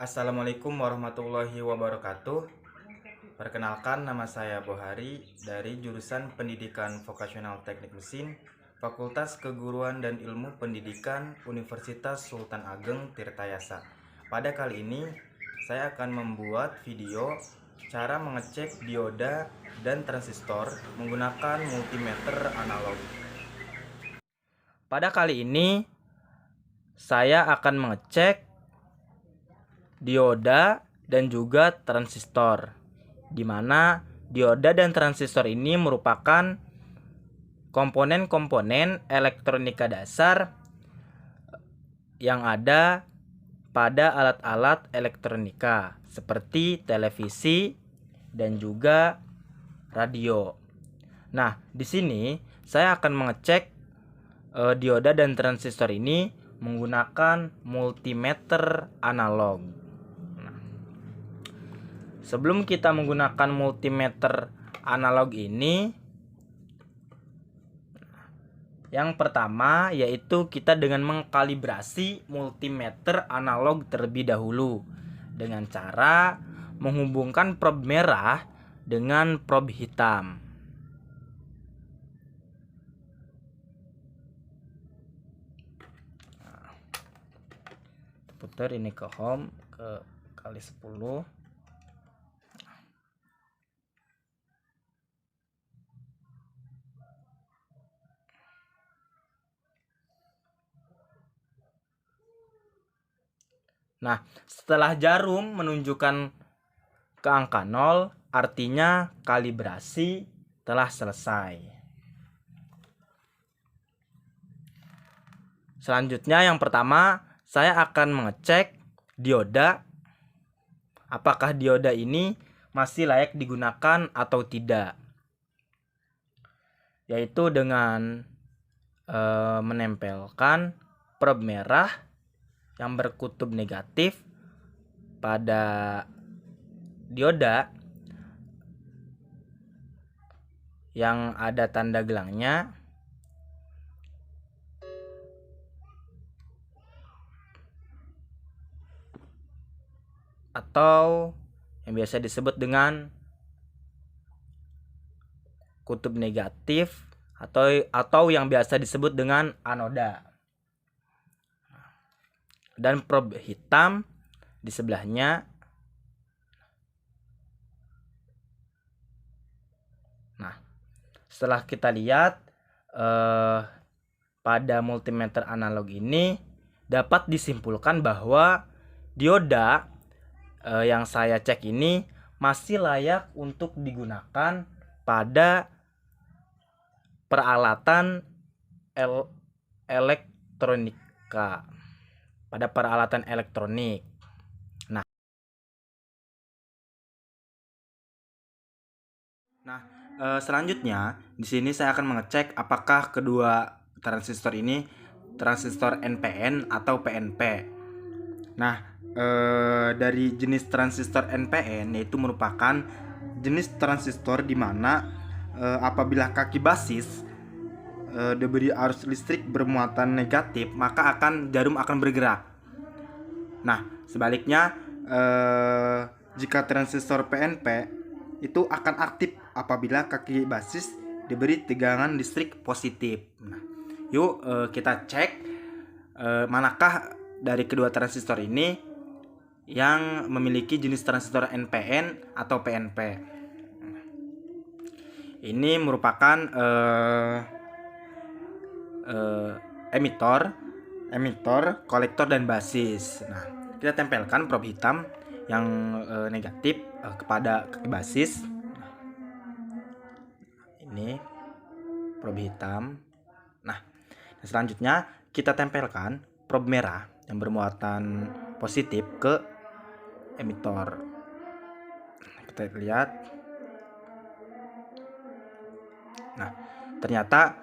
Assalamualaikum warahmatullahi wabarakatuh. Perkenalkan, nama saya Bohari dari jurusan Pendidikan Vokasional Teknik Mesin, Fakultas Keguruan dan Ilmu Pendidikan Universitas Sultan Ageng Tirtayasa. Pada kali ini, saya akan membuat video cara mengecek dioda dan transistor menggunakan multimeter analog. Pada kali ini, saya akan mengecek dioda dan juga transistor, di mana dioda dan transistor ini merupakan komponen-komponen elektronika dasar yang ada pada alat-alat elektronika seperti televisi dan juga radio. Nah, di sini saya akan mengecek dioda dan transistor ini menggunakan multimeter analog. Sebelum kita menggunakan multimeter analog ini, yang pertama yaitu kita dengan mengkalibrasi multimeter analog terlebih dahulu dengan cara menghubungkan probe merah dengan probe hitam. Putar ini ke home, ke kali 10. Nah, setelah jarum menunjukkan ke angka 0, artinya kalibrasi telah selesai. Selanjutnya, yang pertama, saya akan mengecek dioda. Apakah dioda ini masih layak digunakan atau tidak? Yaitu dengan menempelkan probe merah yang berkutub negatif pada dioda yang ada tanda gelangnya, atau yang biasa disebut dengan kutub negatif atau yang biasa disebut dengan anoda. Dan probe hitam di sebelahnya. Nah, setelah kita lihat pada multimeter analog ini dapat disimpulkan bahwa dioda yang saya cek ini masih layak untuk digunakan pada peralatan elektronika, pada peralatan elektronik. Nah, selanjutnya di sini saya akan mengecek apakah kedua transistor ini transistor NPN atau PNP. Nah, dari jenis transistor NPN yaitu merupakan jenis transistor di mana apabila kaki basis diberi arus listrik bermuatan negatif, maka jarum akan bergerak. Nah, sebaliknya jika transistor PNP itu akan aktif apabila kaki basis diberi tegangan listrik positif. Nah, yuk kita cek manakah dari kedua transistor ini yang memiliki jenis transistor NPN atau PNP. Ini merupakan emitor, kolektor dan basis. Nah, kita tempelkan probe hitam yang negatif kepada kaki basis. Ini probe hitam. Nah, selanjutnya kita tempelkan probe merah yang bermuatan positif ke emitor. Kita lihat. Nah, ternyata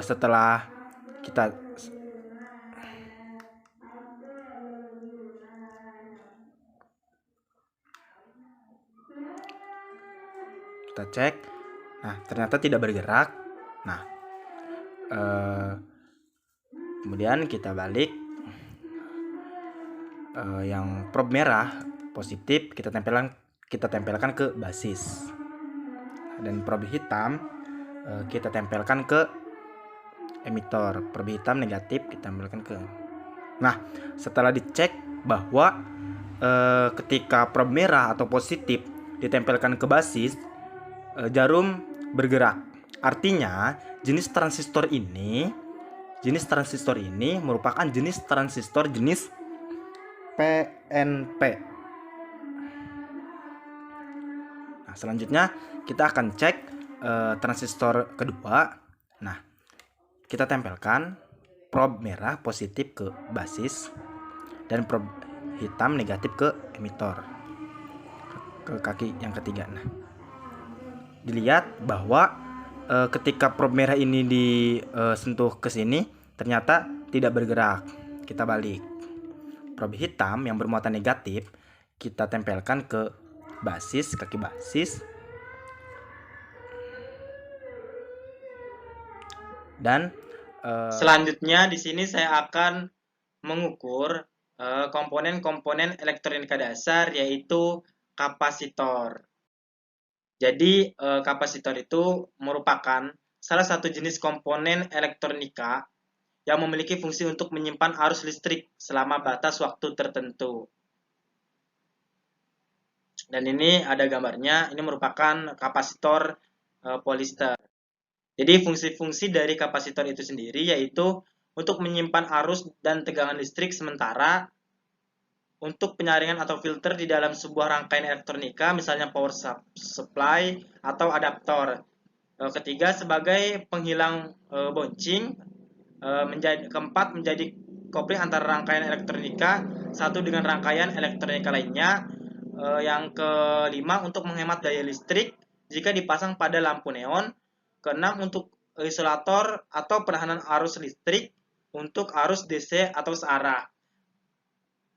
setelah kita cek, nah ternyata tidak bergerak. Nah, kemudian kita balik yang prob merah positif kita tempelkan ke basis, dan prob hitam kita tempelkan ke emitor. Prob hitam negatif kita tempelkan ke. Nah, setelah dicek bahwa ketika prob merah atau positif ditempelkan ke basis, jarum bergerak. Artinya jenis transistor ini merupakan jenis transistor jenis PNP. Nah, selanjutnya kita akan cek transistor kedua. Nah, kita tempelkan prob merah positif ke basis dan prob hitam negatif ke emitor, ke kaki yang ketiga. Nah, dilihat bahwa ketika prob merah ini disentuh ke sini ternyata tidak bergerak. Kita balik. Prob hitam yang bermuatan negatif kita tempelkan ke basis, kaki basis, dan selanjutnya di sini saya akan mengukur komponen-komponen elektronika dasar, yaitu kapasitor. Jadi kapasitor itu merupakan salah satu jenis komponen elektronika yang memiliki fungsi untuk menyimpan arus listrik selama batas waktu tertentu. Dan ini ada gambarnya, ini merupakan kapasitor polister. Jadi fungsi-fungsi dari kapasitor itu sendiri yaitu untuk menyimpan arus dan tegangan listrik sementara, untuk penyaringan atau filter di dalam sebuah rangkaian elektronika, misalnya power supply atau adaptor. Ketiga, sebagai penghilang bouncing. Keempat, menjadi kopling antara rangkaian elektronika satu dengan rangkaian elektronika lainnya. Yang kelima, untuk menghemat daya listrik jika dipasang pada lampu neon. Keenam, untuk isolator atau penahanan arus listrik untuk arus DC atau searah.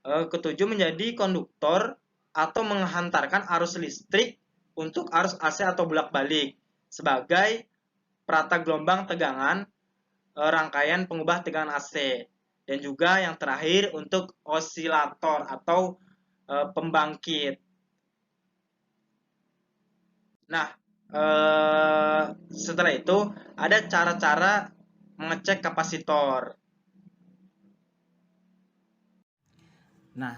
Ketujuh, menjadi konduktor atau menghantarkan arus listrik untuk arus AC atau bolak-balik sebagai perata gelombang tegangan rangkaian pengubah tegangan AC. Dan juga yang terakhir untuk osilator atau pembangkit. Nah, setelah itu ada cara-cara mengecek kapasitor. Nah,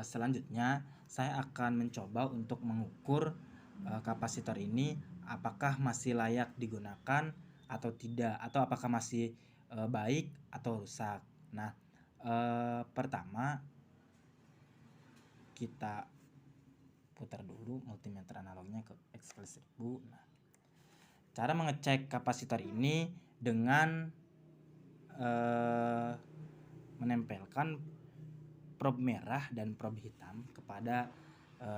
selanjutnya saya akan mencoba untuk mengukur kapasitor ini apakah masih layak digunakan atau tidak, atau apakah masih baik atau rusak. Nah, pertama kita putar dulu multimeter analognya ke X1000. Nah, cara mengecek kapasitor ini dengan menempelkan prob merah dan prob hitam kepada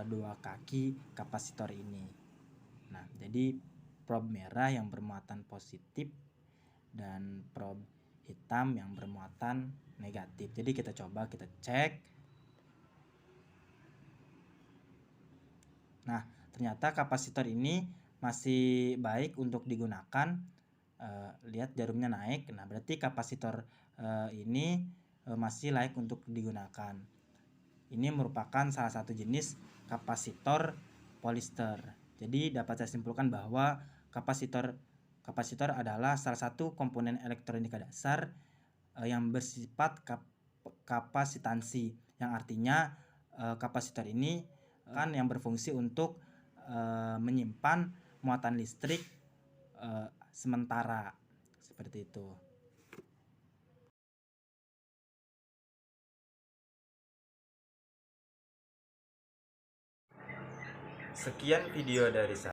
dua kaki kapasitor ini. Nah, jadi prob merah yang bermuatan positif dan prob hitam yang bermuatan negatif. Jadi kita coba kita cek. Nah, ternyata kapasitor ini masih baik untuk digunakan. Lihat jarumnya naik. Nah, berarti kapasitor ini masih layak untuk digunakan. Ini merupakan salah satu jenis kapasitor polister. Jadi dapat saya simpulkan bahwa kapasitor adalah salah satu komponen elektronika dasar yang bersifat kapasitansi, yang artinya kapasitor ini kan yang berfungsi untuk menyimpan muatan listrik sementara, seperti itu. Sekian video dari saya.